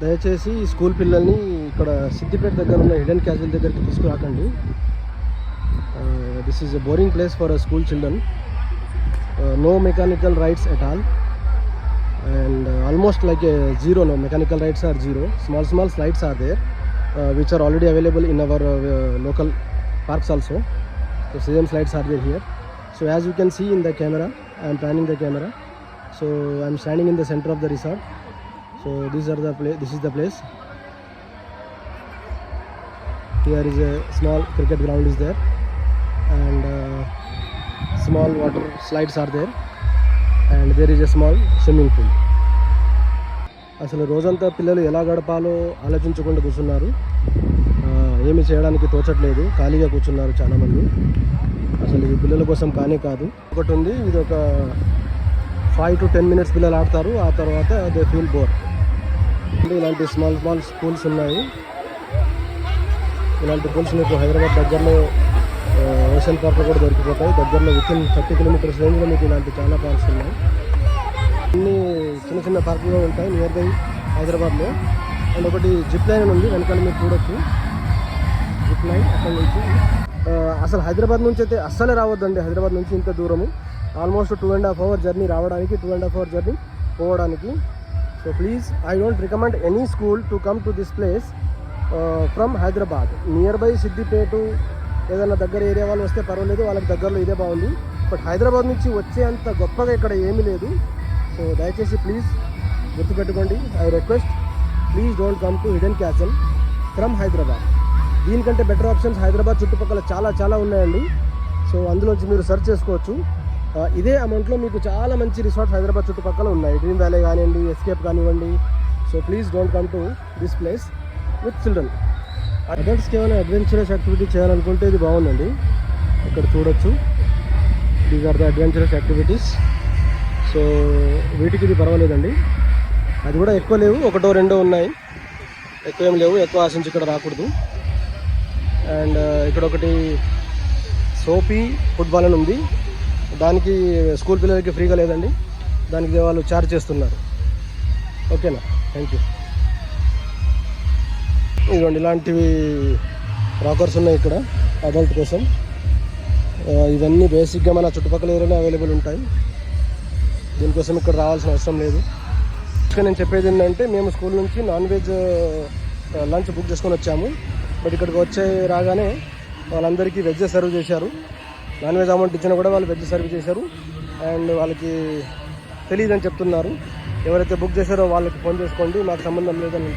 దయచేసి స్కూల్ పిల్లల్ని ఇక్కడ సిద్దిపేట దగ్గర ఉన్న హిడెన్ క్యాసిల్ దగ్గరికి తీసుకురాకండి. This is a boring place for school children. No mechanical rides at all and almost like a zero. No mechanical rides are zero. Small slides are there which are already available in our local parks also. So same slides are there here. So as you can see in the camera, I am panning the camera. So I am standing in the center of the resort. So this is the place. Here is a small cricket ground is there and small water slides are there and there is a small swimming pool. అసలు రోజంతా పిల్లలు ఎలా గడపాలో ఆలోచించకుండా కూర్చున్నారు. ఏమి చేయడానికి తోచట్లేదు, ఖాళీగా కూర్చున్నారు చాలామంది. అసలు ఇది పిల్లల కోసం కానీ కాదు. ఒకటి ఉంది, ఇది ఒక 5 to 10 minutes పిల్లలు ఆడతారు, ఆ తర్వాత దే ఫీల్ బోర్. ఇలాంటి స్మాల్ పూల్స్ ఉన్నాయి. ఇలాంటి పూల్స్ మీకు హైదరాబాద్ దగ్గరలో ఓషన్ పార్క్లో కూడా దొరికిపోతాయి. దగ్గరలో వితిన్ 30 kilometers రేంజ్లో మీకు ఇలాంటి చాలా పార్క్స్ ఉన్నాయి. అన్నీ చిన్న పార్కులు ఉంటాయి నియర్ బై హైదరాబాద్లో. అండ్ ఒకటి జిప్ లైన్ ఉంది, వెనకాల మీరు చూడొచ్చు జిప్ లైన్. అక్కడ నుంచి అసలు హైదరాబాద్ నుంచి అయితే అస్సలే రావద్దండి. హైదరాబాద్ నుంచి ఇంత దూరము, ఆల్మోస్ట్ 2.5 hour జర్నీ రావడానికి, 2.5 hour జర్నీ పోవడానికి. So please, I don't recommend any school to come to this place from Hyderabad. Near by Siddipet ఏదైనా దగ్గర ఏరియా వాళ్ళు వస్తే పర్వాలేదు, వాళ్ళకి దగ్గరలో ఇదే బాగుంది. బట్ హైదరాబాద్ నుంచి వచ్చే అంత గొప్పగా ఇక్కడ ఏమీ లేదు. సో దయచేసి ప్లీజ్ గుర్తుపెట్టుకోండి, I request, please don't come to hidden castle from Hyderabad. దీనికంటే బెటర్ ఆప్షన్స్ హైదరాబాద్ చుట్టుపక్కల చాలా ఉన్నాయండి. సో అందులోంచి మీరు సెర్చ్ చేసుకోవచ్చు. ఇదే అమౌంట్లో మీకు చాలా మంచి రిసార్ట్స్ హైదరాబాద్ చుట్టుపక్కల ఉన్నాయి. డ్రీమ్ వ్యాలీ కానివ్వండి, ఎస్కేప్ కానివ్వండి. So please don't come to this place with children. అడల్ట్స్కి ఏమైనా అడ్వెంచరస్ యాక్టివిటీ చేయాలనుకుంటే ఇది బాగుందండి. ఇక్కడ చూడొచ్చు, these are the adventurous activities. So వీటికి ఇది పర్వాలేదండి. అది కూడా ఎక్కువ లేవు, 1-2 ఉన్నాయి, ఎక్కువ ఏం లేవు. ఎక్కువ ఆశించి ఇక్కడ రాకూడదు. అండ్ ఇక్కడ ఒకటి సోపీ ఫుట్బాల్ అని ఉంది. దానికి స్కూల్ పిల్లలకి ఫ్రీగా లేదండి, దానికి వాళ్ళు ఛార్జ్ చేస్తున్నారు. ఓకేనా, థ్యాంక్ యూ. ఇదిగోండి ఇలాంటివి రాకర్స్ ఉన్నాయి ఇక్కడ అడల్ట్ కోసం. ఇవన్నీ బేసిక్గా మన చుట్టుపక్కల ఏరియాలో అవైలబుల్ ఉంటాయి. దీనికోసం ఇక్కడ రావాల్సిన అవసరం లేదు. నేను చెప్పేది ఏంటంటే, మేము స్కూల్ నుంచి నాన్ వెజ్ లంచ్ బుక్ చేసుకొని వచ్చాము. బట్ ఇక్కడికి రాగానే వాళ్ళందరికీ వెజ్ సర్వ్ చేశారు. నాన్ వెజ్ అమౌంట్ ఇచ్చినా కూడా వాళ్ళు వెజ్ సర్వ్ చేశారు. అండ్ వాళ్ళకి తెలియదని చెప్తున్నారు. ఎవరైతే బుక్ చేశారో వాళ్ళకి ఫోన్ చేసుకోండి, మాకు సంబంధం లేదని.